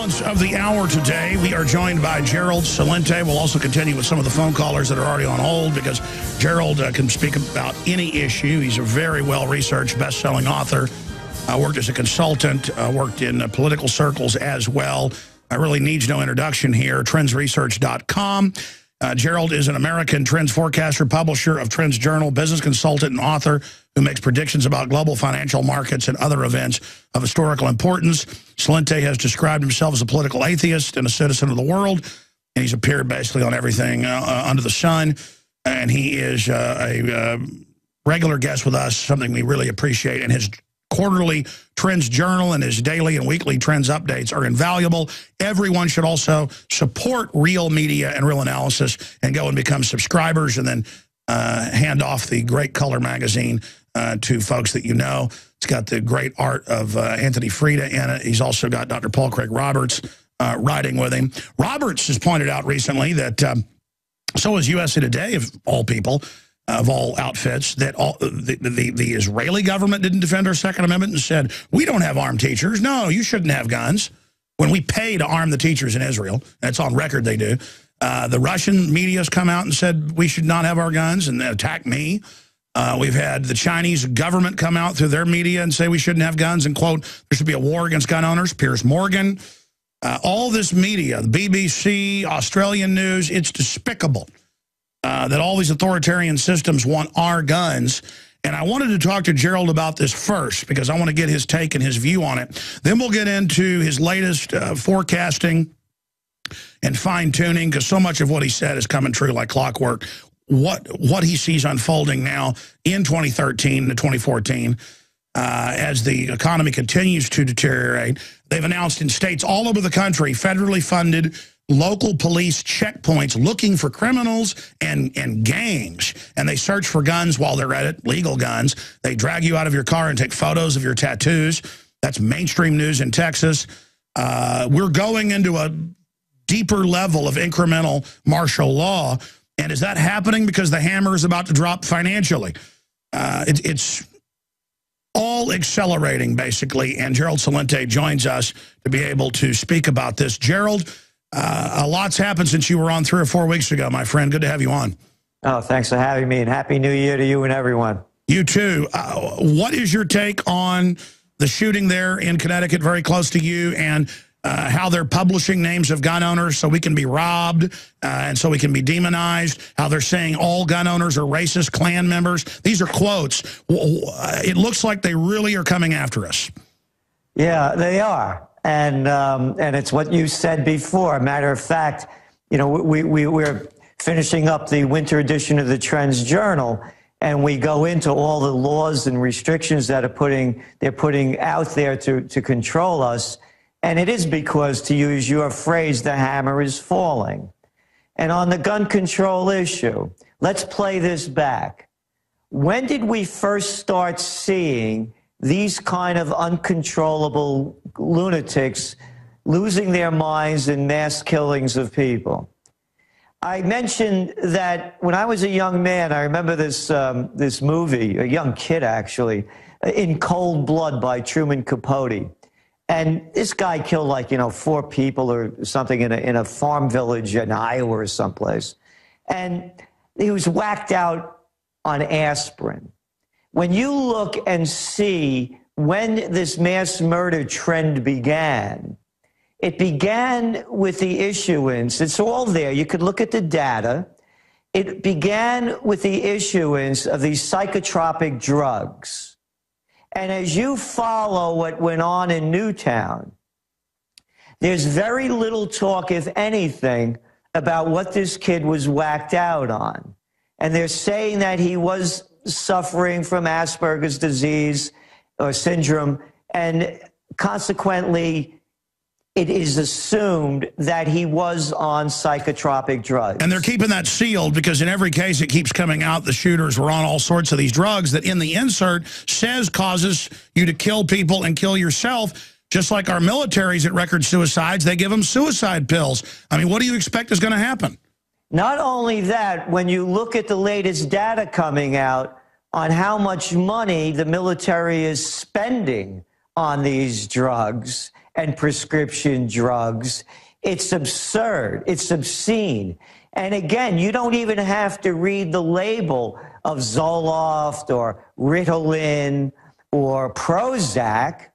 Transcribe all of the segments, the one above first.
balance of the hour today, we are joined by Gerald Celente. We'll also continue with some of the phone callers that are already on hold because Gerald can speak about any issue. He's a very well-researched, best-selling author. Worked as a consultant, worked in political circles as well. Really needs no introduction here. Trendsresearch.com. Gerald is an American trends forecaster, publisher of Trends Journal, business consultant, and author who makes predictions about global financial markets and other events of historical importance. Celente has described himself as a political atheist and a citizen of the world, and he's appeared basically on everything under the sun. And he is a regular guest with us, something we really appreciate. And his quarterly Trends Journal and his daily and weekly trends updates are invaluable. Everyone should also support real media and real analysis and go and become subscribers and then hand off the great color magazine to folks that you know. It's got the great art of Anthony Freda in it. He's also got Dr. Paul Craig Roberts writing with him. Roberts has pointed out recently that so is USA Today, of all people, of all outfits, that the Israeli government didn't defend our Second Amendment and said, we don't have armed teachers. No, you shouldn't have guns. When we pay to arm the teachers in Israel, and it's on record they do, the Russian media has come out and said we should not have our guns and attack me. We've had the Chinese government come out through their media and say we shouldn't have guns and, quote, there should be a war against gun owners. Piers Morgan. All this media, the BBC, Australian news, it's despicable. That all these authoritarian systems want our guns. And I wanted to talk to Gerald about this first because I want to get his take and his view on it. Then we'll get into his latest forecasting and fine-tuning because so much of what he said is coming true like clockwork. What he sees unfolding now in 2013 to 2014 as the economy continues to deteriorate. They've announced in states all over the country federally funded local police checkpoints looking for criminals and gangs. And they search for guns while they're at it, legal guns. They drag you out of your car and take photos of your tattoos. That's mainstream news in Texas. We're going into a deeper level of incremental martial law. And is that happening because the hammer is about to drop financially? It's all accelerating, basically. And Gerald Celente joins us to be able to speak about this. Gerald, a lot's happened since you were on 3 or 4 weeks ago, my friend. Good to have you on. Oh, thanks for having me, and Happy New Year to you and everyone. You too. What is your take on the shooting there in Connecticut, very close to you, and how they're publishing names of gun owners so we can be robbed and so we can be demonized, how they're saying all gun owners are racist Klan members? These are quotes. It looks like they really are coming after us. Yeah, they are. And it's what you said before. Matter of fact, you know, we're finishing up the winter edition of the Trends Journal, and we go into all the laws and restrictions that they're putting out there to control us. And it is because, to use your phrase, the hammer is falling. And on the gun control issue, let's play this back. When did we first start seeing these kind of uncontrollable lunatics losing their minds in mass killings of people? I mentioned that when I was a young man, I remember this movie, a young kid actually, In Cold Blood by Truman Capote. And this guy killed 4 people or something in a farm village in Iowa or someplace. And he was whacked out on aspirin. When you look and see when this mass murder trend began, it began with the issuance. It's all there. You could look at the data. It began with the issuance of these psychotropic drugs. And as you follow what went on in Newtown, there's very little talk, if anything, about what this kid was whacked out on. And they're saying that he was suffering from Asperger's disease or syndrome, and consequently, it is assumed that he was on psychotropic drugs. And they're keeping that sealed because in every case it keeps coming out the shooters were on all sorts of these drugs that in the insert says causes you to kill people and kill yourself. Just like our militaries at record suicides, they give them suicide pills. I mean, what do you expect is going to happen? Not only that, when you look at the latest data coming out on how much money the military is spending on these drugs, and prescription drugs. It's absurd. It's obscene. And again, you don't even have to read the label of Zoloft or Ritalin or Prozac.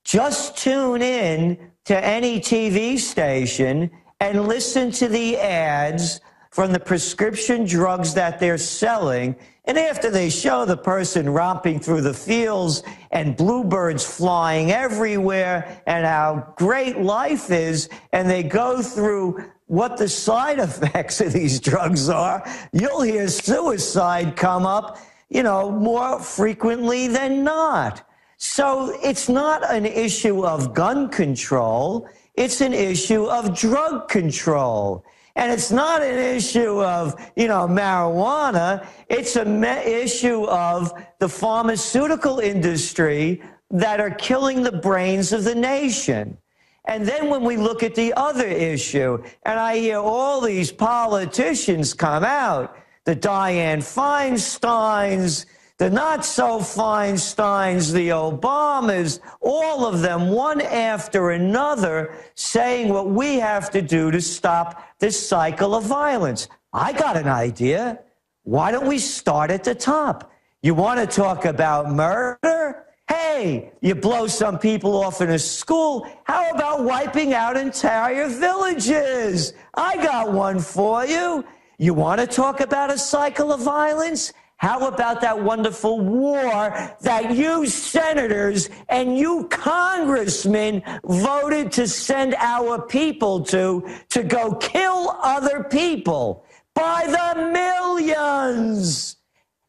Just tune in to any TV station and listen to the ads from the prescription drugs that they're selling. And after they show the person romping through the fields and bluebirds flying everywhere and how great life is, and they go through what the side effects of these drugs are, you'll hear suicide come up, more frequently than not. So it's not an issue of gun control. It's an issue of drug control. And it's not an issue of, marijuana. It's an issue of the pharmaceutical industry that are killing the brains of the nation. And then when we look at the other issue, and I hear all these politicians come out, the Dianne Feinsteins, the not-so-Feinsteins, the Obamas, all of them, one after another, saying what we have to do to stop this cycle of violence. I got an idea. Why don't we start at the top? You want to talk about murder? Hey, you blow some people off in a school. How about wiping out entire villages? I got one for you. You want to talk about a cycle of violence? How about that wonderful war that you senators and you congressmen voted to send our people to go kill other people by the millions?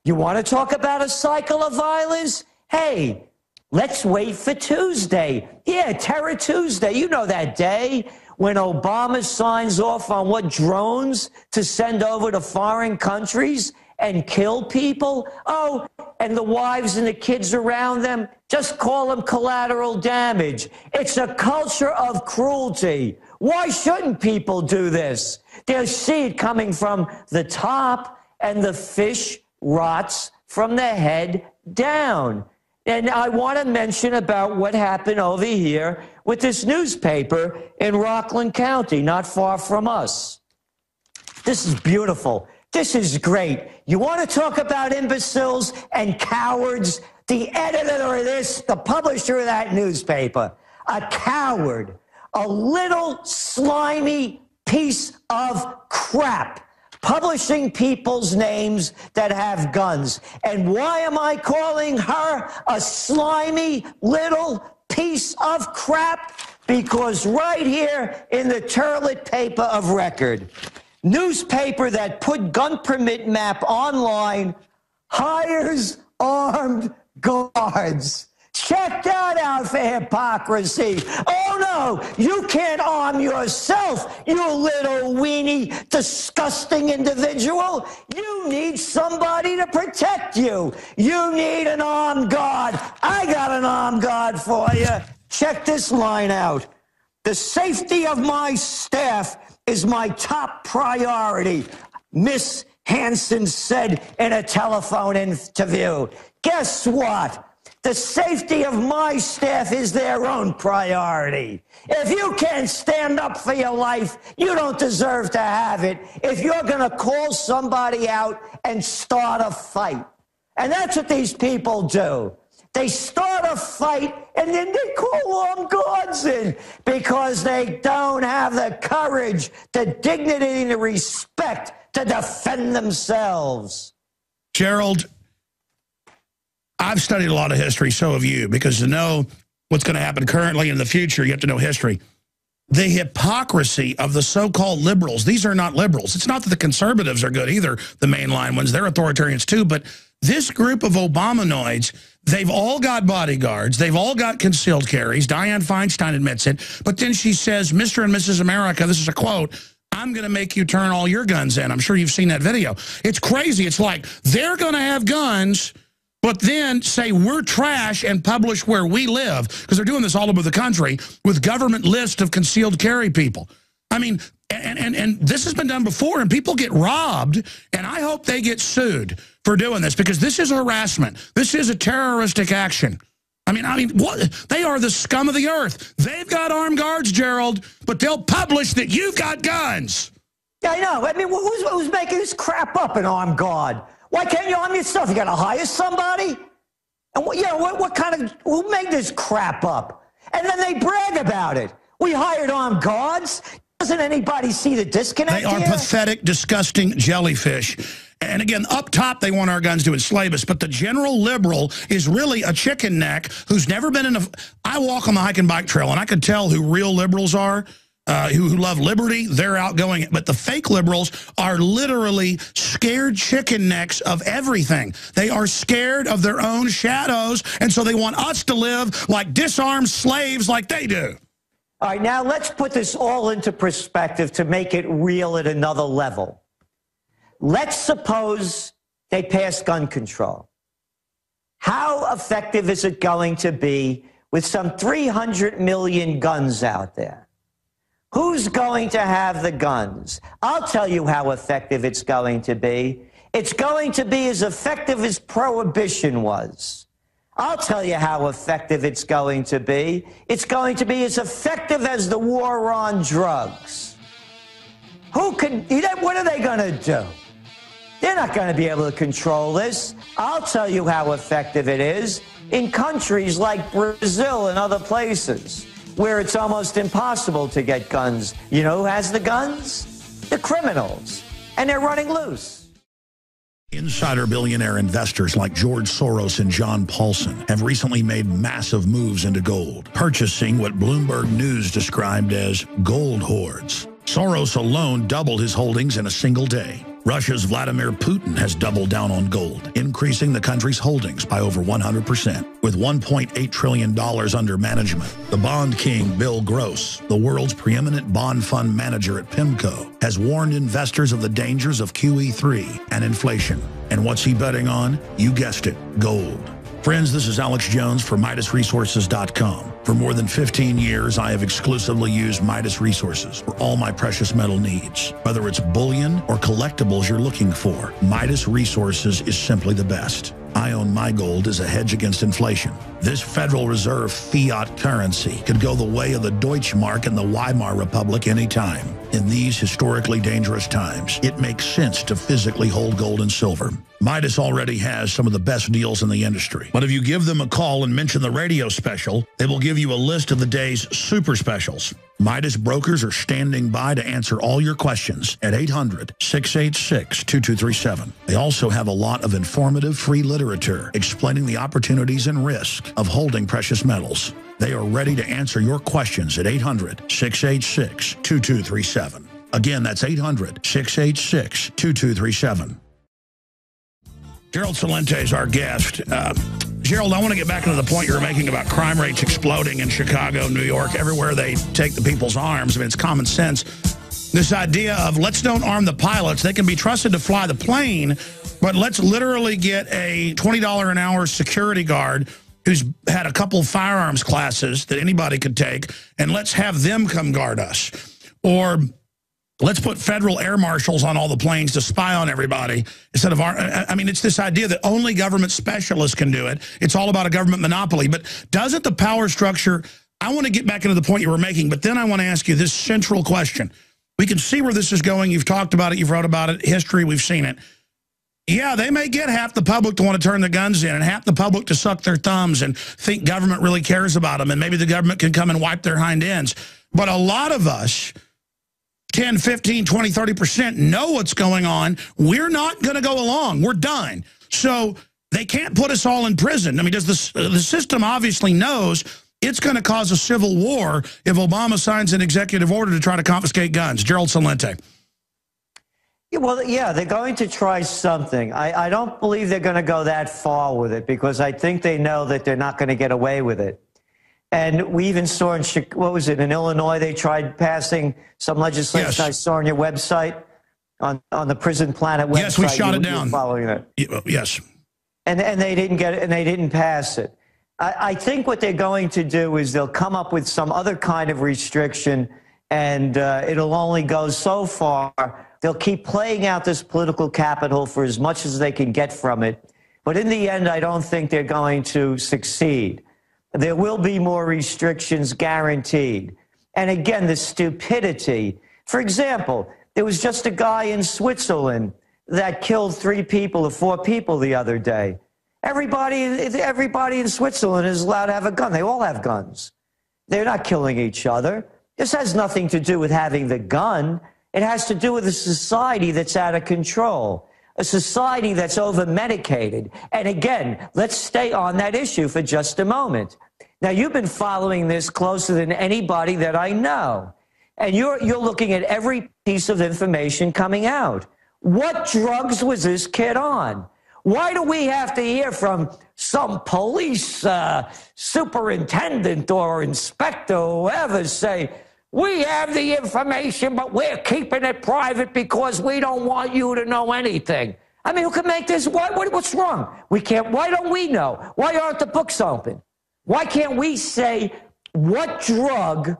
You want to talk about a cycle of violence? Hey, let's wait for Tuesday. Yeah, Terror Tuesday. You know that day when Obama signs off on what drones to send over to foreign countries and kill people. Oh, and the wives and the kids around them, just call them collateral damage. It's a culture of cruelty. Why shouldn't people do this? They see it coming from the top, and the fish rots from the head down. And I want to mention about what happened over here with this newspaper in Rockland County, not far from us. This is beautiful. This is great. You want to talk about imbeciles and cowards? The editor of this, the publisher of that newspaper, a coward, a little slimy piece of crap, publishing people's names that have guns. And why am I calling her a slimy little piece of crap? Because right here in the Turlet paper of record, newspaper that put gun permit map online, hires armed guards. Check that out for hypocrisy. Oh, no, you can't arm yourself, you little weenie, disgusting individual. You need somebody to protect you. You need an armed guard. I got an armed guard for you. Check this line out. The safety of my staff is my top priority, Miss Hansen said in a telephone interview. Guess what? The safety of my staff is their own priority. If you can't stand up for your life, you don't deserve to have it if you're going to call somebody out and start a fight. And that's what these people do. They start a fight, and then they call armed guards in because they don't have the courage, the dignity, and the respect to defend themselves. Gerald, I've studied a lot of history, so have you, because to know what's going to happen currently in the future, you have to know history. The hypocrisy of the so-called liberals, these are not liberals. It's not that the conservatives are good either, the mainline ones. They're authoritarians too, but this group of Obamanoids, they've all got bodyguards. They've all got concealed carries. Dianne Feinstein admits it. But then she says, Mr. and Mrs. America, this is a quote, I'm going to make you turn all your guns in. I'm sure you've seen that video. It's crazy. It's like they're going to have guns, but then say we're trash and publish where we live, because they're doing this all over the country with government list of concealed carry people. I mean, and this has been done before, and people get robbed, and I hope they get sued for doing this, because this is harassment. This is a terroristic action. I mean, what? They are the scum of the earth. They've got armed guards, Gerald, but they'll publish that you've got guns. Yeah, I know. I mean, who's making this crap up, an armed guard? Why can't you arm yourself? You got to hire somebody? And what kind of, who made this crap up? And then they brag about it. We hired armed guards. Doesn't anybody see the disconnect They are here? pathetic, disgusting jellyfish. And again, up top, they want our guns to enslave us. But the general liberal is really a chicken neck who's never been in a... I walk on the hike and bike trail, and I could tell who real liberals are, who love liberty. They're outgoing. But the fake liberals are literally scared chicken necks of everything. They are scared of their own shadows, and so they want us to live like disarmed slaves like they do. All right, now let's put this all into perspective to make it real at another level. Let's suppose they pass gun control. How effective is it going to be with some 300 million guns out there? Who's going to have the guns? I'll tell you how effective it's going to be. It's going to be as effective as Prohibition was. I'll tell you how effective it's going to be. It's going to be as effective as the war on drugs. What are they going to do? They're not going to be able to control this. I'll tell you how effective it is in countries like Brazil and other places where it's almost impossible to get guns. You know who has the guns? The criminals. And they're running loose. Insider billionaire investors like George Soros and John Paulson have recently made massive moves into gold, purchasing what Bloomberg News described as gold hoards. Soros alone doubled his holdings in a single day. Russia's Vladimir Putin has doubled down on gold, increasing the country's holdings by over 100%, with $1.8 trillion under management. The bond king, Bill Gross, the world's preeminent bond fund manager at PIMCO, has warned investors of the dangers of QE3 and inflation. And what's he betting on? You guessed it, gold. Friends, this is Alex Jones for MidasResources.com. For more than 15 years, I have exclusively used Midas Resources for all my precious metal needs. Whether it's bullion or collectibles you're looking for, Midas Resources is simply the best. I own my gold as a hedge against inflation. This Federal Reserve fiat currency could go the way of the Deutschmark and the Weimar Republic anytime. In these historically dangerous times, it makes sense to physically hold gold and silver. Midas already has some of the best deals in the industry. But if you give them a call and mention the radio special, they will give you a list of the day's super specials. Midas brokers are standing by to answer all your questions at 800-686-2237. They also have a lot of informative free literature explaining the opportunities and risk of holding precious metals. They are ready to answer your questions at 800-686-2237. Again, that's 800-686-2237. Gerald Celente is our guest. Gerald, I want to get back into the point you were making about crime rates exploding in Chicago, New York, everywhere they take the people's arms. I mean, it's common sense. This idea of let's don't arm the pilots. They can be trusted to fly the plane, but let's literally get a $20 an hour security guard who's had a couple of firearms classes that anybody could take, and let's have them come guard us. Or let's put federal air marshals on all the planes to spy on everybody instead of our... I mean, it's this idea that only government specialists can do it. It's all about a government monopoly. But doesn't the power structure... I want to get back into the point you were making, but then I want to ask you this central question. We can see where this is going. You've talked about it. You've wrote about it. History, we've seen it. Yeah, they may get half the public to want to turn the guns in and half the public to suck their thumbs and think government really cares about them, and maybe the government can come and wipe their hind ends. But a lot of us... 10, 15, 20, 30% know what's going on. We're not going to go along. We're done. So they can't put us all in prison. I mean, the system obviously knows it's going to cause a civil war if Obama signs an executive order to try to confiscate guns. Gerald Celente. Yeah, well, yeah, they're going to try something. I don't believe they're going to go that far with it because I think they know that they're not going to get away with it. And we even saw in, in Illinois, they tried passing some legislation. Yes. I saw on your website, on the Prison Planet website. Yes, we shot it down. Following it. Yes. And they didn't get it, and they didn't pass it. I think what they're going to do is they'll come up with some other kind of restriction, and it'll only go so far. They'll keep playing out this political capital for as much as they can get from it. But in the end, I don't think they're going to succeed. There will be more restrictions guaranteed. And again, the stupidity. For example, there was just a guy in Switzerland that killed 3 people or 4 people the other day. Everybody in Switzerland is allowed to have a gun. They all have guns. They're not killing each other. This has nothing to do with having the gun. It has to do with a society that's out of control, a society that's over-medicated. And again, let's stay on that issue for just a moment. Now, you've been following this closer than anybody that I know. And you're looking at every piece of information coming out. What drugs was this kid on? Why do we have to hear from some police superintendent or inspector or whoever say, we have the information, but we're keeping it private because we don't want you to know anything? I mean, who can make this? What's wrong? We can't. Why don't we know? Why aren't the books open? Why can't we say what drug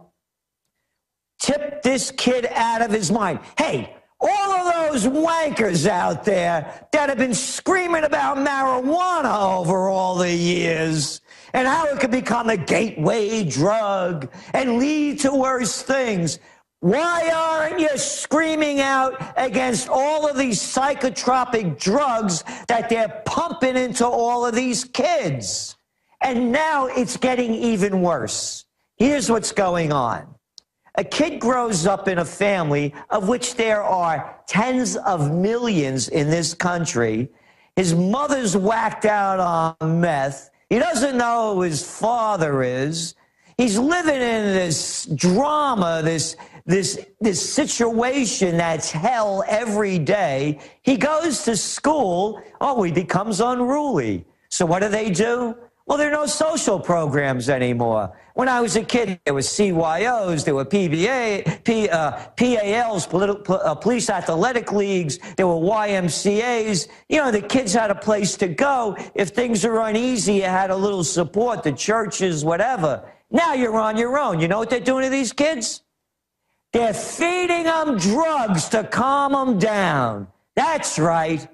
tipped this kid out of his mind? Hey, all of those wankers out there that have been screaming about marijuana over all the years and how it could become a gateway drug and lead to worse things. Why aren't you screaming out against all of these psychotropic drugs that they're pumping into all of these kids? And now it's getting even worse. Here's what's going on. A kid grows up in a family of which there are tens of millions in this country. His mother's whacked out on meth. He doesn't know who his father is. He's living in this drama, this situation that's hell every day. He goes to school. Oh, he becomes unruly. So what do? Well, there are no social programs anymore. When I was a kid, there were CYOs, there were PALs, police athletic leagues, there were YMCAs. You know, the kids had a place to go. If things are uneasy, you had a little support, the churches, whatever. Now you're on your own. You know what they're doing to these kids? They're feeding them drugs to calm them down. That's right.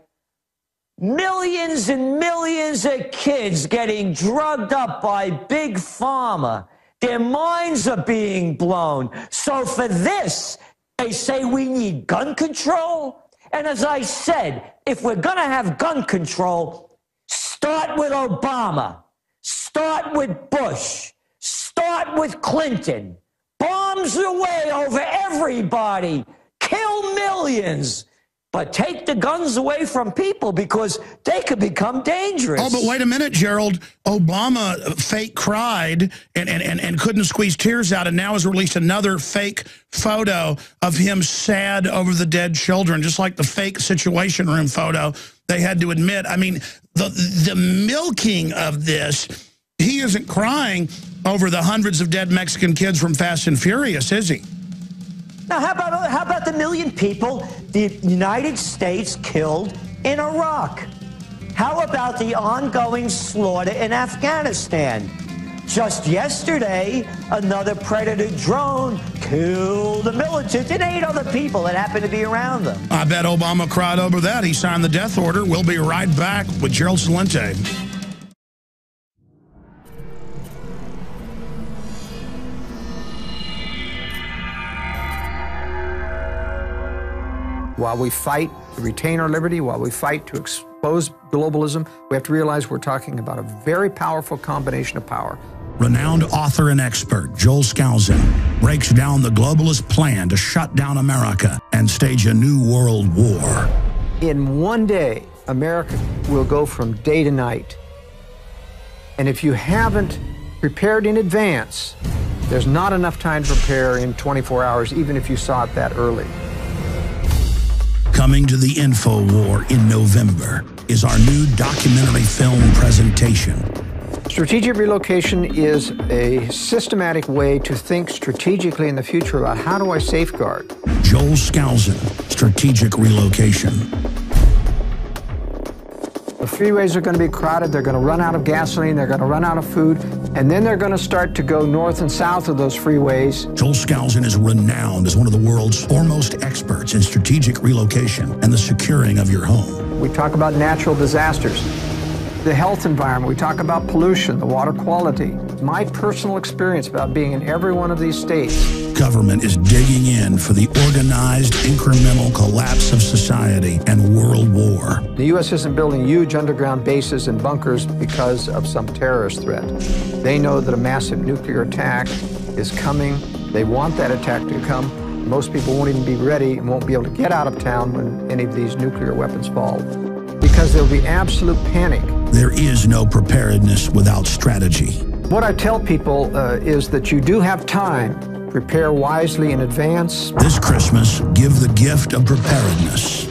Millions and millions of kids getting drugged up by Big Pharma. Their minds are being blown. So for this, they say we need gun control. And as I said, if we're going to have gun control, start with Obama. Start with Bush. Start with Clinton. Bombs away over everybody. Kill millions. But take the guns away from people because they could become dangerous. Oh, but wait a minute, Gerald. Obama fake cried and couldn't squeeze tears out, and now has released another fake photo of him sad over the dead children, just like the fake Situation Room photo they had to admit. I mean, the milking of this, he isn't crying over the hundreds of dead Mexican kids from Fast and Furious, is he? Now, how about the million people the United States killed in Iraq? How about the ongoing slaughter in Afghanistan? Just yesterday, another Predator drone killed a militant and 8 other people that happened to be around them. I bet Obama cried over that. He signed the death order. We'll be right back with Gerald Celente. While we fight to retain our liberty, while we fight to expose globalism, we have to realize we're talking about a very powerful combination of power. Renowned author and expert Joel Celente breaks down the globalist plan to shut down America and stage a new world war. In one day, America will go from day to night. And if you haven't prepared in advance, there's not enough time to prepare in 24 hours, even if you saw it that early. Coming to the InfoWar in November is our new documentary film presentation. Strategic relocation is a systematic way to think strategically in the future about how do I safeguard. Joel Celente, Strategic Relocation. The freeways are going to be crowded, they're going to run out of gasoline, they're going to run out of food, and then they're going to start to go north and south of those freeways. Joel Celente is renowned as one of the world's foremost experts in strategic relocation and the securing of your home. We talk about natural disasters, the health environment, we talk about pollution, the water quality. my personal experience about being in every one of these states. Government is digging in for the organized, incremental collapse of society and world war. The U.S. isn't building huge underground bases and bunkers because of some terrorist threat. They know that a massive nuclear attack is coming. They want that attack to come. Most people won't even be ready and won't be able to get out of town when any of these nuclear weapons fall, because there'll be absolute panic. There is no preparedness without strategy. What I tell people is that you do have time. Prepare wisely in advance. This Christmas, give the gift of preparedness.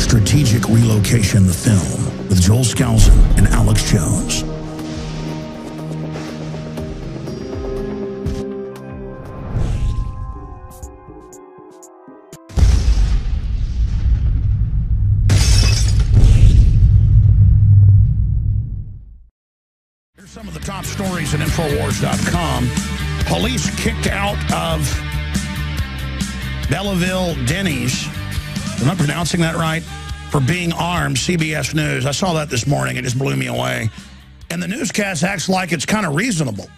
Strategic Relocation, the film, with Joel Skousen and Alex Jones. Here's some of the top stories at Infowars.com. Police kicked out of Belleville Denny's, am I pronouncing that right, for being armed, CBS News. I saw that this morning. It just blew me away. And the newscast acts like it's kind of reasonable.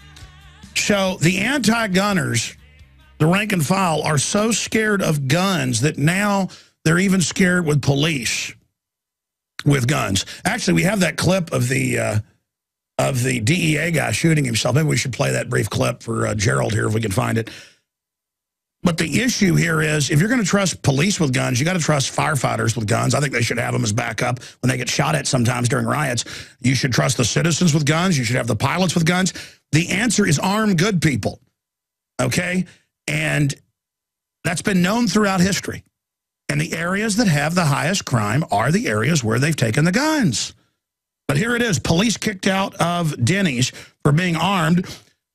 So the anti-gunners, the rank and file, are so scared of guns that now they're even scared with police with guns. Actually, we have that clip of the DEA guy shooting himself. Maybe we should play that brief clip for Gerald here if we can find it. But the issue here is, if you're going to trust police with guns, you got to trust firefighters with guns. I think they should have them as backup when they get shot at sometimes during riots. You should trust the citizens with guns. You should have the pilots with guns. The answer is arm good people, okay? And that's been known throughout history. And the areas that have the highest crime are the areas where they've taken the guns. But here it is. Police kicked out of Denny's for being armed.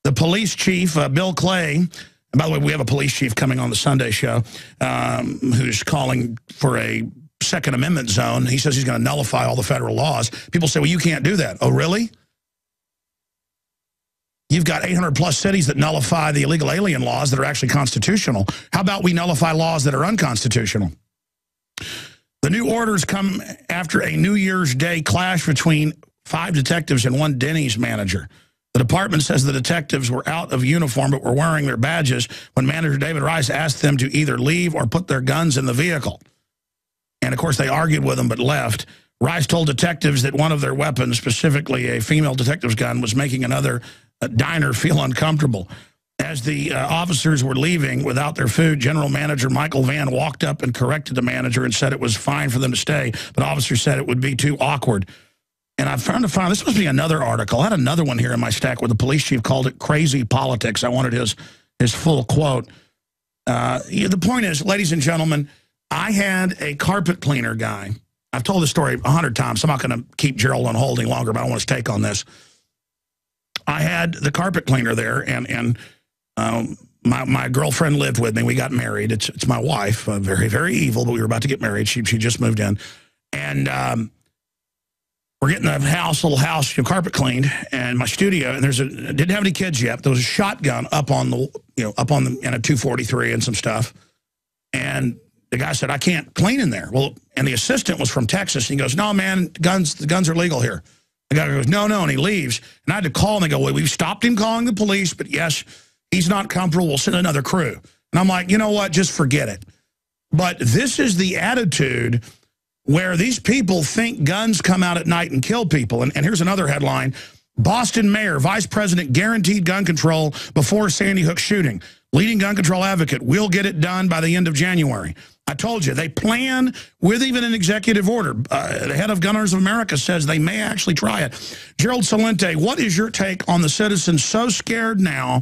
The police chief, Bill Clay, and by the way, we have a police chief coming on the Sunday show who's calling for a Second Amendment zone. He says he's going to nullify all the federal laws. People say, well, you can't do that. Oh, really? You've got 800-plus cities that nullify the illegal alien laws that are actually constitutional. How about we nullify laws that are unconstitutional? The new orders come after a New Year's Day clash between 5 detectives and 1 Denny's manager. The department says the detectives were out of uniform but were wearing their badges when manager David Rice asked them to either leave or put their guns in the vehicle. And, of course, they argued with them but left. Rice told detectives that one of their weapons, specifically a female detective's gun, was making another diner feel uncomfortable. As the officers were leaving without their food, General Manager Michael Vann walked up and corrected the manager and said it was fine for them to stay, but officers said it would be too awkward. And I found this must be another article. I had another one here in my stack where the police chief called it crazy politics. I wanted his full quote. The point is, ladies and gentlemen, I had a carpet cleaner guy. I've told this story 100 times, so I'm not going to keep Gerald on holding longer, but I want his take on this. I had the carpet cleaner there, and my girlfriend lived with me. We got married. It's my wife, very, very evil, but we were about to get married. She just moved in. And we're getting the little house, carpet cleaned, and my studio, and didn't have any kids yet, but there was a shotgun up on the, and a 243 and some stuff. And the guy said, I can't clean in there. Well, and the assistant was from Texas, and he goes, no, man, the guns are legal here. The guy goes, no, and he leaves. And I had to call, and they go, well, we've stopped him calling the police, but yes, he's not comfortable. We'll send another crew. And I'm like, you know what? Just forget it. But this is the attitude where these people think guns come out at night and kill people. And here's another headline. Boston mayor, vice president guaranteed gun control before Sandy Hook shooting. Leading gun control advocate, we'll get it done by the end of January. I told you, they plan with even an executive order. The head of Gunners of America says they may actually try it. Gerald Celente, what is your take on the citizens so scared now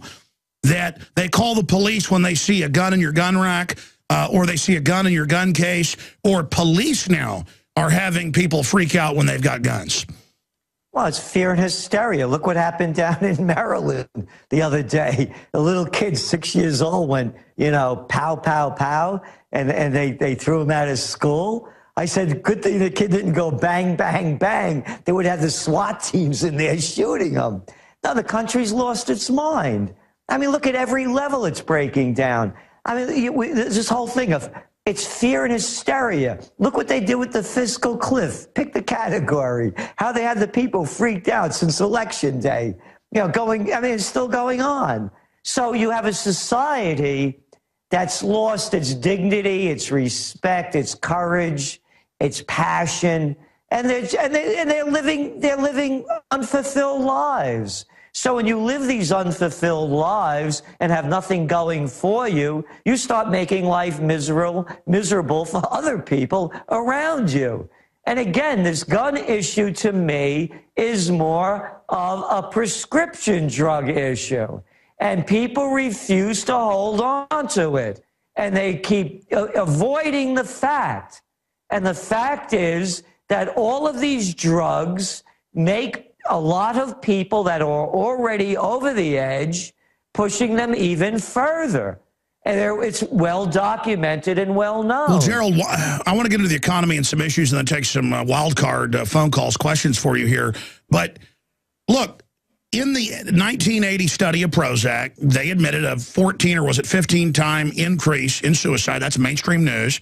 that they call the police when they see a gun in your gun rack, or they see a gun in your gun case, or police now are having people freak out when they've got guns? Well, it's fear and hysteria. Look what happened down in Maryland the other day. A little kid, 6 years old, went, pow, pow, pow, and they threw him out of school. I said, good thing the kid didn't go bang, bang, bang. They would have the SWAT teams in there shooting him. Now the country's lost its mind. I mean, look at every level it's breaking down. I mean, this whole thing of it's fear and hysteria. Look what they did with the fiscal cliff. Pick the category. How they had the people freaked out since Election Day. it's still going on. So you have a society that's lost its dignity, its respect, its courage, its passion, and they're living unfulfilled lives. So when you live these unfulfilled lives and have nothing going for you, you start making life miserable for other people around you. And again, this gun issue to me is more of a prescription drug issue. And people refuse to hold on to it. And they keep avoiding the fact. And the fact is that all of these drugs make a lot of people that are already over the edge, pushing them even further. And it's well documented and well known. Well, Gerald, I want to get into the economy and some issues and then take some wild card phone calls, questions for you here. But look, in the 1980 study of Prozac, they admitted a 14 or was it 15-time increase in suicide. That's mainstream news.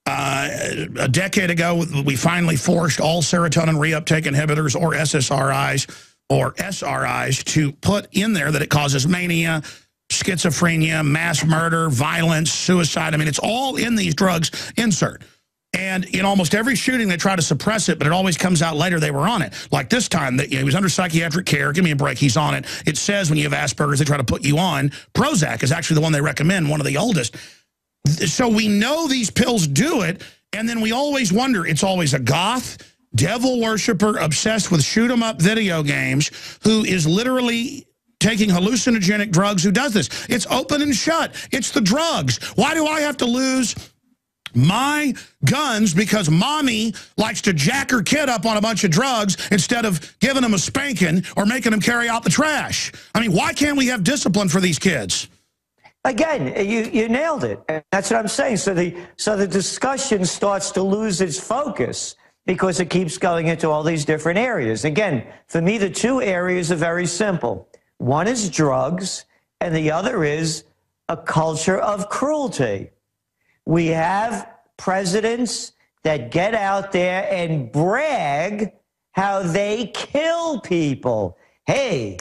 A decade ago, we finally forced all serotonin reuptake inhibitors or SSRIs or SRIs to put in there that it causes mania, schizophrenia, mass murder, violence, suicide. I mean, it's all in these drugs insert. And in almost every shooting, they try to suppress it, but it always comes out later they were on it. Like this time, he was under psychiatric care. Give me a break, he's on it. It says when you have Asperger's, they try to put you on. Prozac is actually the one they recommend, one of the oldest. So we know these pills do it, and then we always wonder, it's always a goth, devil worshiper, obsessed with shoot-'em-up video games, who is literally taking hallucinogenic drugs who does this. It's open and shut. It's the drugs. Why do I have to lose my guns because mommy likes to jack her kid up on a bunch of drugs instead of giving them a spanking or making them carry out the trash? I mean, why can't we have discipline for these kids? Again, you nailed it. That's what I'm saying. So the discussion starts to lose its focus because it keeps going into all these different areas. Again, for me, the two areas are very simple. One is drugs, and the other is a culture of cruelty. We have presidents that get out there and brag how they kill people. Hey,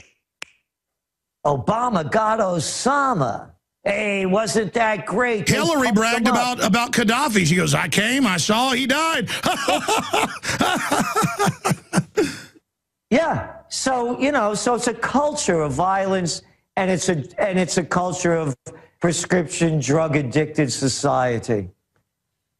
Obama got Osama. Hey, wasn't that great? Hillary bragged about Gaddafi. She goes, I came, I saw, he died. Yeah. So, so it's a culture of violence, and it's a culture of prescription drug addicted society.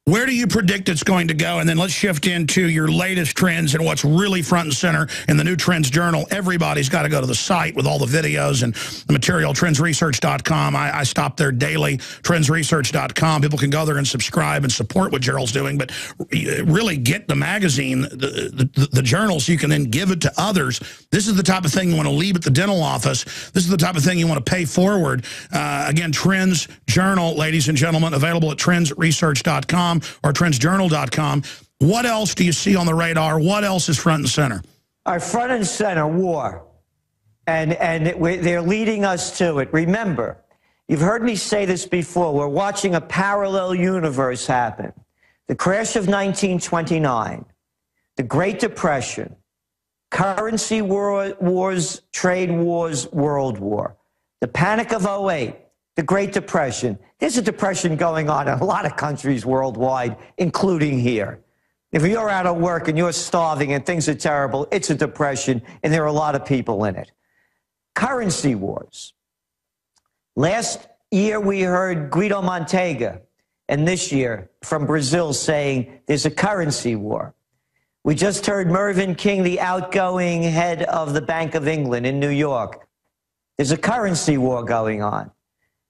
Where do you predict it's going to go? And then let's shift into your latest trends and what's really front and center in the new Trends Journal. Everybody's got to go to the site with all the videos and the material, trendsresearch.com. I stop there daily, trendsresearch.com. People can go there and subscribe and support what Gerald's doing, but really get the magazine, the journal, so you can then give it to others. This is the type of thing you want to leave at the dental office. This is the type of thing you want to pay forward. Again, Trends Journal, ladies and gentlemen, available at trendsresearch.com. or trendsjournal.com. What else do you see on the radar? What else is front and center? Our front and center, war. And they're leading us to it. Remember, you've heard me say this before. We're watching a parallel universe happen. The crash of 1929, the Great Depression, currency wars, trade wars, World War, the Panic of '08, the Great Depression. There's a depression going on in a lot of countries worldwide, including here. If you're out of work and you're starving and things are terrible, it's a depression, and there are a lot of people in it. Currency wars. Last year we heard Guido Montega, and this year from Brazil, saying there's a currency war. We just heard Mervyn King, the outgoing head of the Bank of England in New York. There's a currency war going on.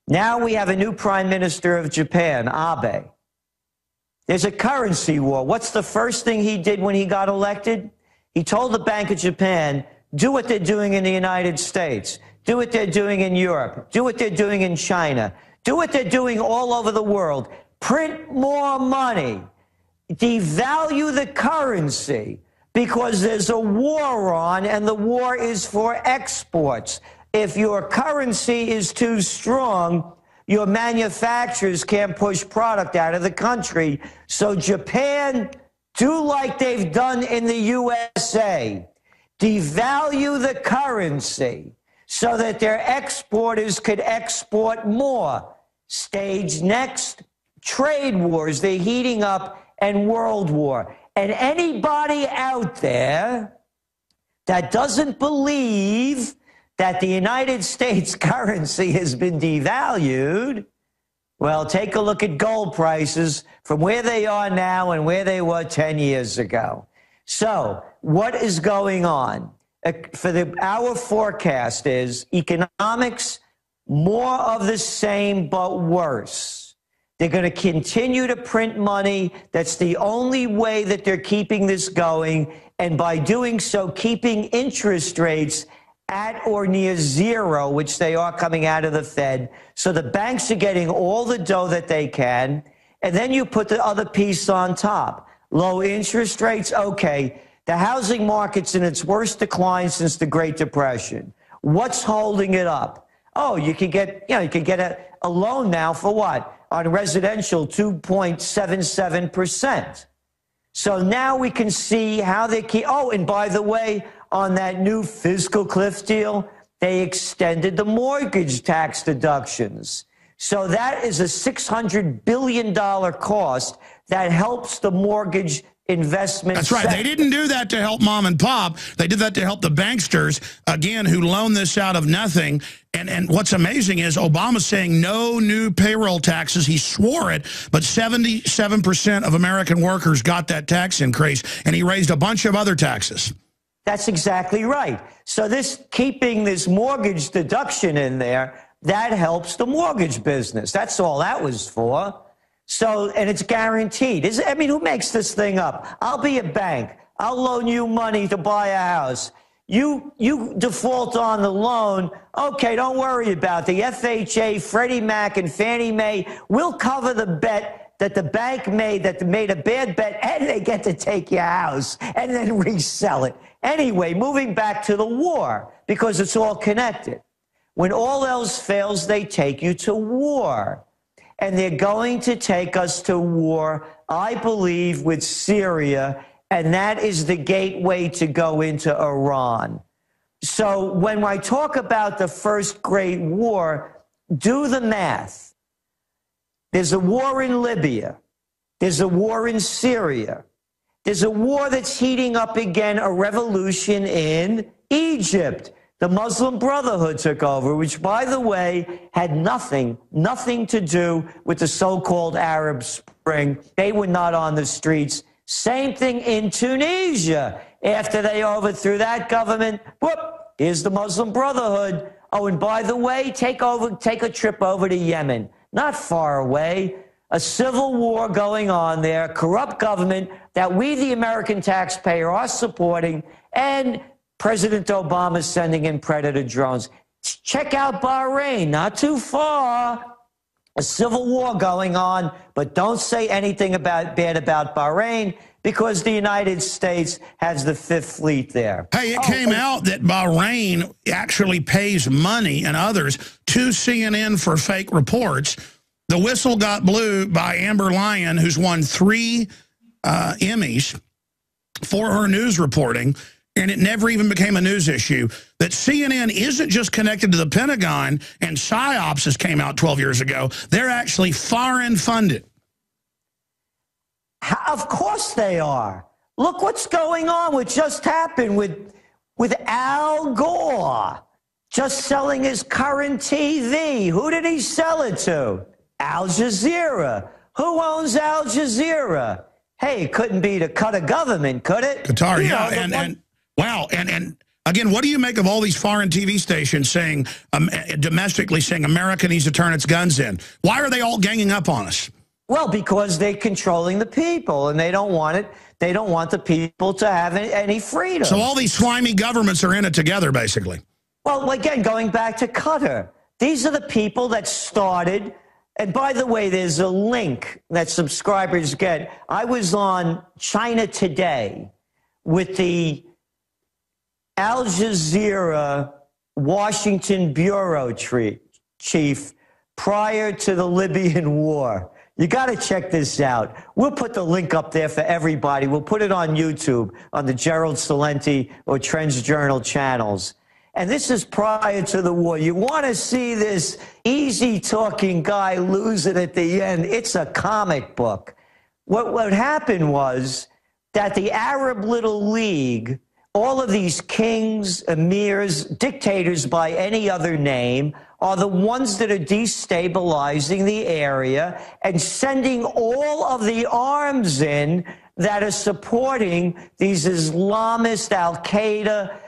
Now we have a new prime minister of Japan, Abe. There's a currency war. What's the first thing he did when he got elected? He told the Bank of Japan, do what they're doing in the United States. Do what they're doing in Europe. Do what they're doing in China. Do what they're doing all over the world. Print more money. Devalue the currency because there's a war on, and the war is for exports. If your currency is too strong, your manufacturers can't push product out of the country. So Japan, do like they've done in the USA. devalue the currency so that their exporters could export more. Stage next, trade wars, they're heating up, and world war. And anybody out there that doesn't believe that the United States currency has been devalued, well, take a look at gold prices from where they are now and where they were 10 years ago. So what is going on? Our forecast is economics, more of the same but worse. They're going to continue to print money. That's the only way that they're keeping this going. And by doing so, keeping interest rates at or near zero, which they are coming out of the Fed. So the banks are getting all the dough that they can. And then you put the other piece on top. Low interest rates, okay. The housing market's in its worst decline since the Great Depression. What's holding it up? Oh, you could get a loan now for what? On residential, 2.77%. So now we can see how they keep. Oh, and by the way, on that new fiscal cliff deal, they extended the mortgage tax deductions. So that is a $600 billion cost that helps the mortgage investment. That's right. sector. They didn't do that to help mom and pop. They did that to help the banksters, again, who loan this out of nothing. And what's amazing is Obama's saying no new payroll taxes. He swore it, but 77% of American workers got that tax increase, and he raised a bunch of other taxes. That's exactly right. So keeping this mortgage deduction in there, that helps the mortgage business. That's all that was for. So, and it's guaranteed. I mean, who makes this thing up? I'll be a bank. I'll loan you money to buy a house. You default on the loan. Okay, don't worry about the FHA, Freddie Mac, and Fannie Mae. We'll cover the bet that the bank made, that made a bad bet, and they get to take your house and then resell it. Anyway, moving back to the war, because it's all connected. When all else fails, they take you to war. And they're going to take us to war, I believe, with Syria, and that is the gateway to go into Iran. So when I talk about the first great war, do the math. There's a war in Libya. There's a war in Syria. There's a war that's heating up again, a revolution in Egypt. The Muslim Brotherhood took over, which, by the way, had nothing to do with the so-called Arab Spring. They were not on the streets. Same thing in Tunisia. After they overthrew that government, whoop, here's the Muslim Brotherhood. Oh, and by the way, take a trip over to Yemen. Not far away. A civil war going on there, corrupt government that we, the American taxpayer, are supporting, and President Obama sending in predator drones. Check out Bahrain, not too far. A civil war going on, but don't say anything bad about Bahrain, because the United States has the Fifth Fleet there. Hey, it came out that Bahrain actually pays money and others to CNN for fake reports. The whistle got blew by Amber Lyon, who's won 3 Emmys for her news reporting, and it never even became a news issue, that CNN isn't just connected to the Pentagon and PSYOPs, as came out 12 years ago. They're actually foreign funded. Of course they are. Look what's going on. What just happened with Al Gore just selling his current TV. Who did he sell it to? Al Jazeera. Who owns Al Jazeera? Hey, it couldn't be to cut a government, could it? Qatar, yeah. Wow, and again, what do you make of all these foreign TV stations saying, domestically saying America needs to turn its guns in? Why are they all ganging up on us? Well, because they're controlling the people, and they don't want it. They don't want the people to have any freedom. So all these slimy governments are in it together, basically. Well, again, going back to Qatar, these are the people that started. And by the way, there's a link that subscribers get. I was on China Today with the Al Jazeera Washington bureau chief prior to the Libyan war. You got to check this out. We'll put the link up there for everybody. We'll put it on YouTube on the Gerald Celente or Trends Journal channels. And this is prior to the war. You want to see this easy-talking guy lose it at the end. It's a comic book. What happened was that the Arab Little League, all of these kings, emirs, dictators by any other name, are the ones that are destabilizing the area and sending all of the arms in that are supporting these Islamist Al-Qaeda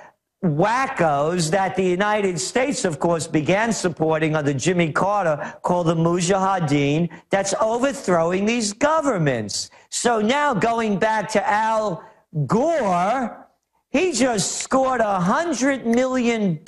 wackos that the United States, of course, began supporting under Jimmy Carter, called the Mujahideen, that's overthrowing these governments. So now going back to Al Gore, he just scored $100 million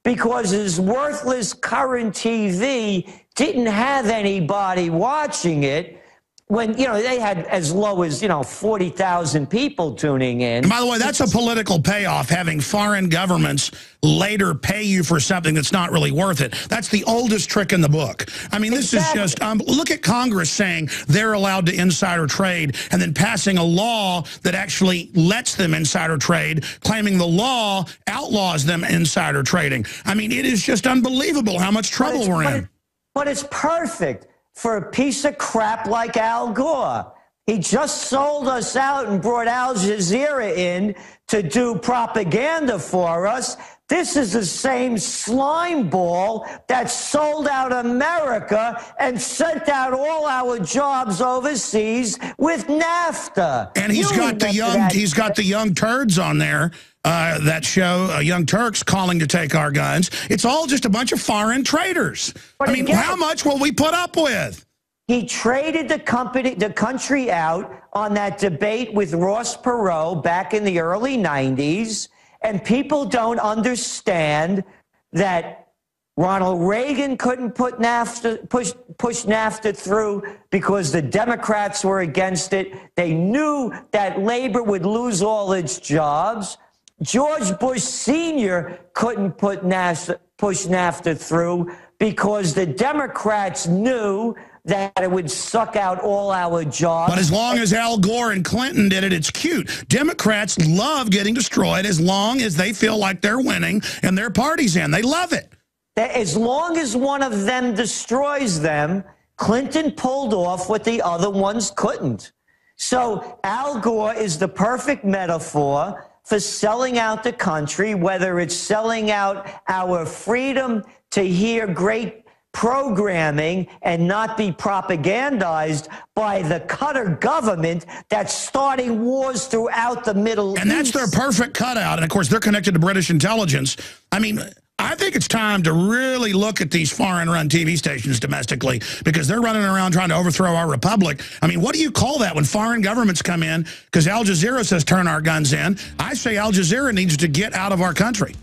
because his worthless current TV didn't have anybody watching it. When, you know, they had as low as, 40,000 people tuning in. And by the way, that's a political payoff, having foreign governments later pay you for something that's not really worth it. That's the oldest trick in the book. I mean, this is just, look at Congress saying they're allowed to insider trade and then passing a law that actually lets them insider trade, claiming the law outlaws them insider trading. I mean, it is just unbelievable how much trouble we're in. But it's perfect for a piece of crap like Al Gore. He just sold us out and brought Al Jazeera in to do propaganda for us. This is the same slime ball that sold out America and sent out all our jobs overseas with NAFTA. And he's got the young turds on there. That show, Young Turks, calling to take our guns. It's all just a bunch of foreign traitors. But I mean, how much will we put up with? He traded the country out on that debate with Ross Perot back in the early 90s, and people don't understand that Ronald Reagan couldn't push NAFTA through because the Democrats were against it. They knew that labor would lose all its jobs. George Bush Sr. couldn't push NAFTA through because the Democrats knew that it would suck out all our jobs. But as long as Al Gore and Clinton did it, it's cute. Democrats love getting destroyed as long as they feel like they're winning and their party's in. They love it. As long as one of them destroys them, Clinton pulled off what the other ones couldn't. So Al Gore is the perfect metaphor for selling out the country, whether it's selling out our freedom to hear great programming and not be propagandized by the Qatar government that's starting wars throughout the Middle East. And that's their perfect cutout. And, of course, they're connected to British intelligence. I mean, I think it's time to really look at these foreign-run TV stations domestically because they're running around trying to overthrow our republic. I mean, what do you call that when foreign governments come in? Because Al Jazeera says turn our guns in. I say Al Jazeera needs to get out of our country.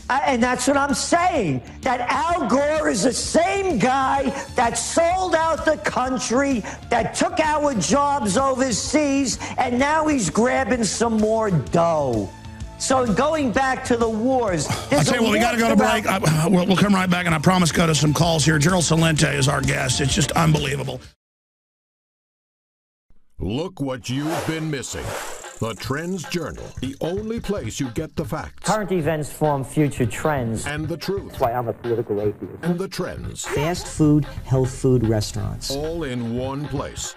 And that's what I'm saying, that Al Gore is the same guy that sold out the country, that took our jobs overseas, and now he's grabbing some more dough. So going back to the wars. I'll tell you what, we got to go to break. We'll come right back, and I promise go to some calls here. Gerald Celente is our guest. It's just unbelievable. Look what you've been missing. The Trends Journal, the only place you get the facts. Current events form future trends. And the truth. That's why I'm a political atheist. And the trends. Fast food, health food restaurants. All in one place.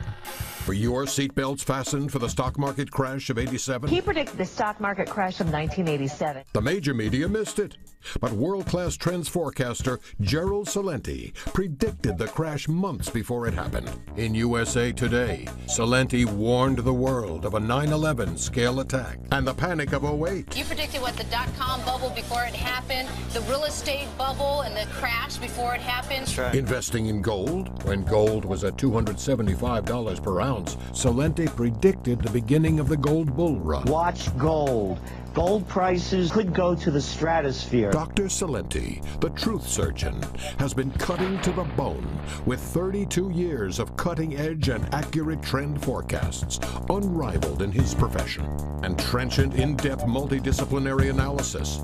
For your seatbelts fastened for the stock market crash of '87? He predicted the stock market crash of 1987. The major media missed it. But world-class trends forecaster Gerald Celente predicted the crash months before it happened. In USA Today, Celente warned the world of a 9/11 scale attack and the panic of '08. You predicted what, the dot-com bubble before it happened, the real estate bubble and the crash before it happened. That's right. Investing in gold when gold was at $275 per ounce. Celente predicted the beginning of the gold bull run. Watch gold. Gold prices could go to the stratosphere. Dr. Celente, the truth surgeon, has been cutting to the bone with 32 years of cutting-edge and accurate trend forecasts, unrivaled in his profession, and trenchant, in-depth multidisciplinary analysis.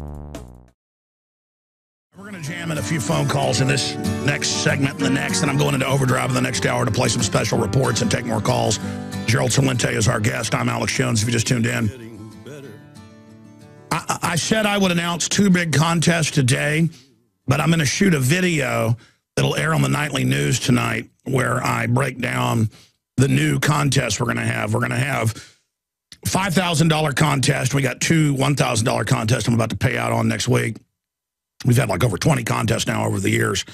We're going to jam jamming a few phone calls in this next segment and the next, and I'm going into overdrive in the next hour to play some special reports and take more calls. Gerald Celente is our guest. I'm Alex Jones, if you just tuned in. I said I would announce 2 big contests today, but I'm going to shoot a video that'll air on the nightly news tonight where I break down the new contest we're going to have. We're going to have $5,000 contest. We got 2 $1,000 contests I'm about to pay out on next week. We've had like over 20 contests now over the years.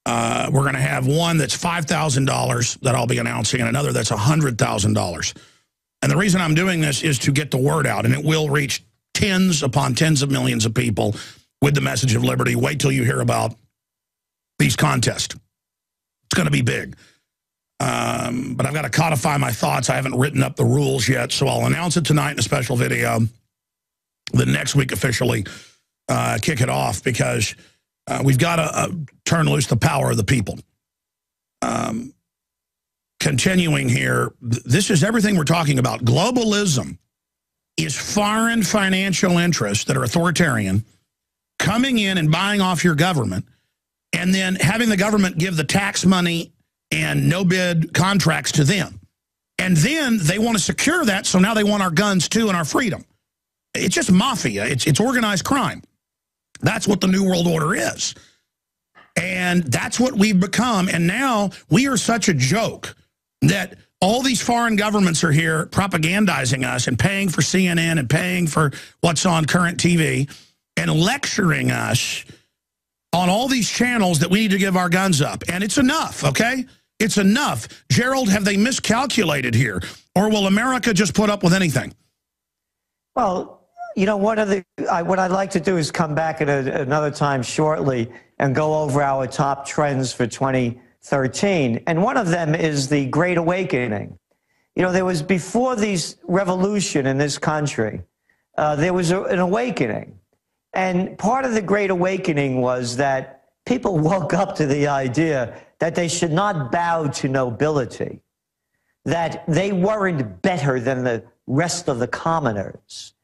We're going to have one that's $5,000 that I'll be announcing and another that's $100,000. And the reason I'm doing this is to get the word out, and it will reach tens upon tens of millions of people with the message of liberty. Wait till you hear about these contests. It's going to be big. But I've got to codify my thoughts. I haven't written up the rules yet, so I'll announce it tonight in a special video. The next week officially kick it off because we've got to turn loose the power of the people. Continuing here, this is everything we're talking about. Globalism is foreign financial interests that are authoritarian coming in and buying off your government and then having the government give the tax money and no-bid contracts to them. And then they want to secure that, so now they want our guns too and our freedom. It's just mafia. It's organized crime. That's what the New World Order is. And that's what we've become. And now we are such a joke that all these foreign governments are here propagandizing us and paying for CNN and paying for what's on current TV and lecturing us on all these channels that we need to give our guns up. And it's enough, okay? It's enough. Gerald, have they miscalculated here? Or will America just put up with anything? Well, you know, what I'd like to do is come back at another time shortly and go over our top trends for 2013. And one of them is the Great Awakening. You know, there was, before this revolution in this country, there was an awakening. And part of the Great Awakening was that people woke up to the idea that they should not bow to nobility, that they weren't better than the rest of the commoners.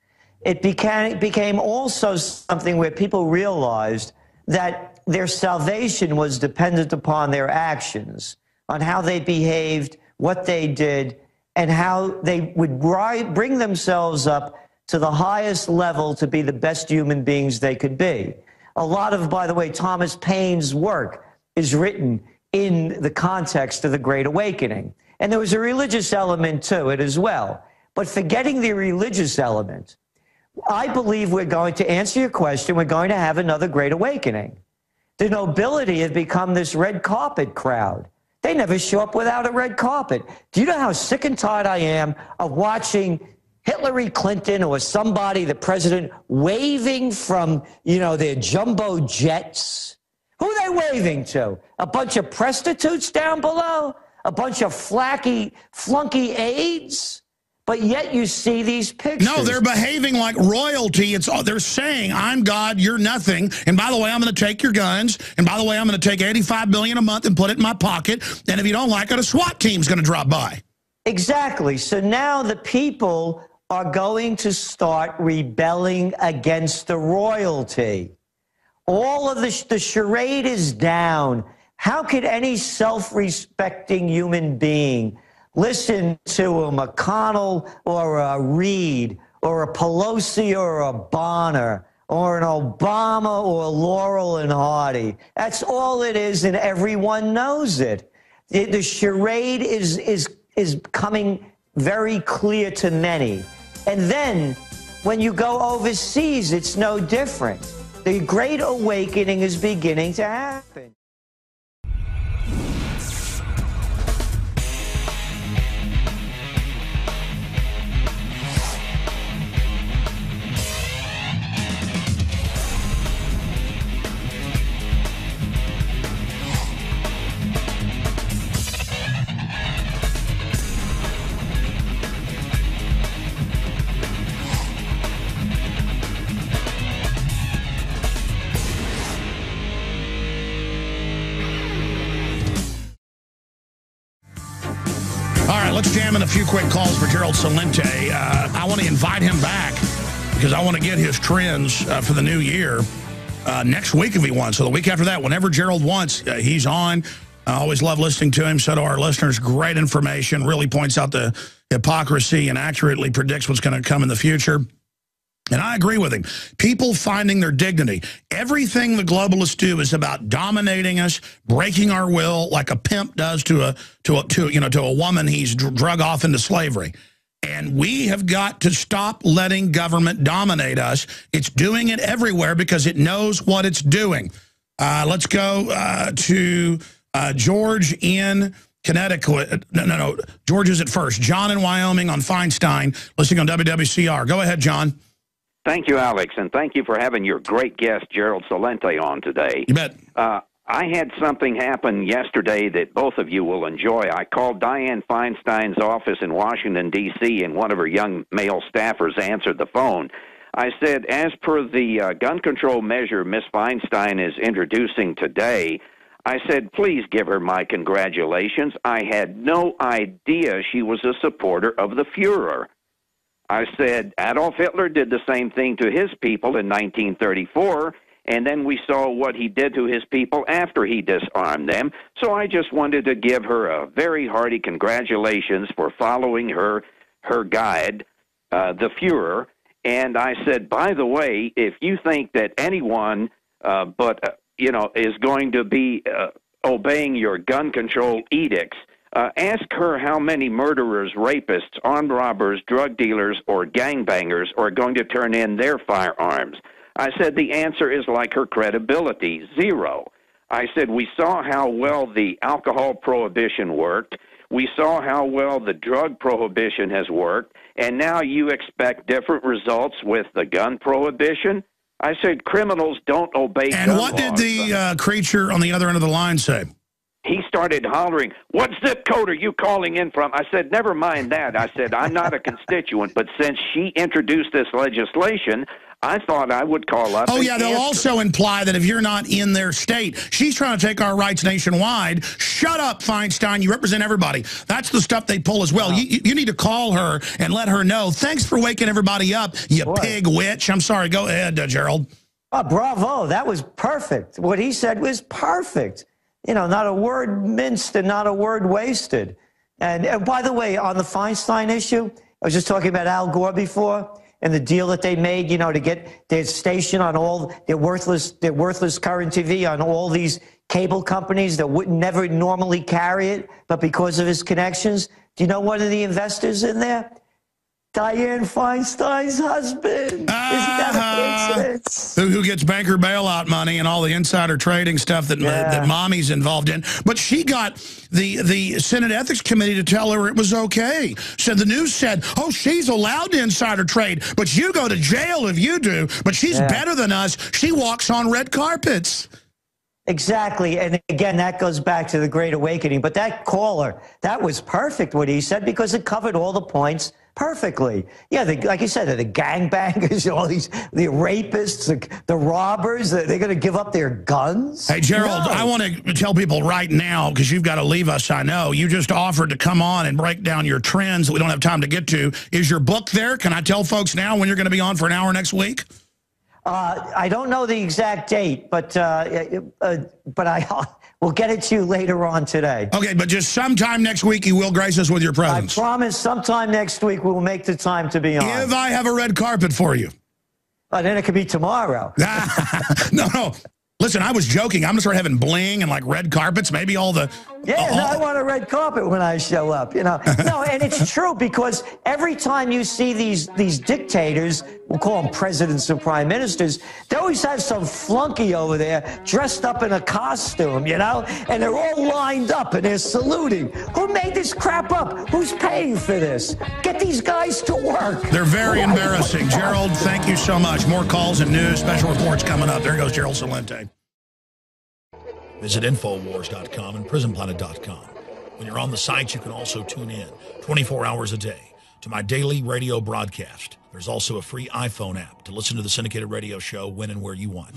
It became also something where people realized that their salvation was dependent upon their actions, on how they behaved, what they did, and how they would bring themselves up to the highest level to be the best human beings they could be. A lot of, by the way, Thomas Paine's work is written in the context of the Great Awakening. And there was a religious element to it as well. But forgetting the religious element, I believe we're going to answer your question. We're going to have another Great Awakening. The nobility have become this red carpet crowd. They never show up without a red carpet. Do you know how sick and tired I am of watching Hillary Clinton or somebody, the president, waving from, you know, their jumbo jets? Who are they waving to? A bunch of prostitutes down below? A bunch of flunky aides? But yet you see these pictures. No, they're behaving like royalty. They're saying, I'm God, you're nothing. And by the way, I'm going to take your guns. And by the way, I'm going to take $85 billion a month and put it in my pocket. And if you don't like it, a SWAT team's going to drop by. Exactly. So now the people are going to start rebelling against the royalty. All of the charade is down. How could any self-respecting human being listen to a McConnell or a Reid or a Pelosi or a Bonner or an Obama or a Laurel and Hardy? That's all it is, and everyone knows it. The charade is coming very clear to many. And then when you go overseas, it's no different. The Great Awakening is beginning to happen. Let's jam in a few quick calls for Gerald Celente. I want to invite him back because I want to get his trends for the new year. next week if he wants. So the week after that, whenever Gerald wants, he's on. I always love listening to him. So do our listeners. Great information. Really points out the hypocrisy and accurately predicts what's going to come in the future. And I agree with him. People finding their dignity. Everything the globalists do is about dominating us, breaking our will, like a pimp does to a woman he's drug off into slavery. And we have got to stop letting government dominate us. It's doing it everywhere because it knows what it's doing. Let's go to George in Connecticut. No. George is at first. John in Wyoming on Feinstein, listening on WWCR. Go ahead, John. Thank you, Alex, and thank you for having your great guest, Gerald Celente, on today. You bet. I had something happen yesterday that both of you will enjoy. I called Dianne Feinstein's office in Washington, D.C., and one of her young male staffers answered the phone. I said, as per the gun control measure Miss Feinstein is introducing today, I said, please give her my congratulations. I had no idea she was a supporter of the Fuhrer. I said, Adolf Hitler did the same thing to his people in 1934, and then we saw what he did to his people after he disarmed them. So I just wanted to give her a very hearty congratulations for following her guide, the Fuhrer. And I said, by the way, if you think that anyone is going to be obeying your gun control edicts, ask her how many murderers, rapists, armed robbers, drug dealers, or gangbangers are going to turn in their firearms. I said the answer is like her credibility, 0. I said we saw how well the alcohol prohibition worked. We saw how well the drug prohibition has worked. And now you expect different results with the gun prohibition? I said criminals don't obey gun laws. And what did the creature on the other end of the line say? He started hollering, what zip code are you calling in from? I said, never mind that. I said, I'm not a constituent, but since she introduced this legislation, I thought I would call up. Oh, yeah, they'll also imply that if you're not in their state, she's trying to take our rights nationwide. Shut up, Feinstein. You represent everybody. That's the stuff they pull as well. Wow. You need to call her and let her know. Thanks for waking everybody up, you pig witch. I'm sorry. Go ahead, Gerald. Oh, bravo. That was perfect. What he said was perfect. You know, not a word minced and not a word wasted. And by the way, on the Feinstein issue, I was just talking about Al Gore before and the deal that they made, you know, to get their station on all their worthless current TV on all these cable companies that would never normally carry it, but because of his connections. Do you know one of the investors in there? Dianne Feinstein's husband. Isn't that a coincidence? Who gets banker bailout money and all the insider trading stuff that mommy's involved in. But she got the Senate Ethics Committee to tell her it was okay. So the news said, oh, she's allowed to insider trade, but you go to jail if you do. But she's better than us. She walks on red carpets. Exactly. And again, that goes back to the Great Awakening. But that caller, that was perfect what he said because it covered all the points perfectly. Yeah, like you said, the gangbangers, all these, the rapists, the robbers, they're going to give up their guns? Hey, Gerald, I want to tell people right now, because you've got to leave us, I know. You just offered to come on and break down your trends that we don't have time to get to. Is your book there? Can I tell folks now when you're going to be on for an hour next week? I don't know the exact date, but we'll get it to you later on today. Okay, but just sometime next week you will grace us with your presence. I promise sometime next week we will make the time to be on. If I have a red carpet for you. Then it could be tomorrow. No. Listen, I was joking. I'm going to start having bling and like red carpets, maybe all the... I want a red carpet when I show up, you know. No, and it's true because every time you see these dictators, we'll call them presidents and prime ministers, they always have some flunky over there dressed up in a costume, you know, and they're all lined up and they're saluting. Who made this crap up? Who's paying for this? Get these guys to work. They're very embarrassing. Gerald, thank you so much. More calls and news, special reports coming up. There goes Gerald Celente. Visit Infowars.com and PrisonPlanet.com. When you're on the site, you can also tune in 24 hours a day to my daily radio broadcast. There's also a free iPhone app to listen to the syndicated radio show when and where you want.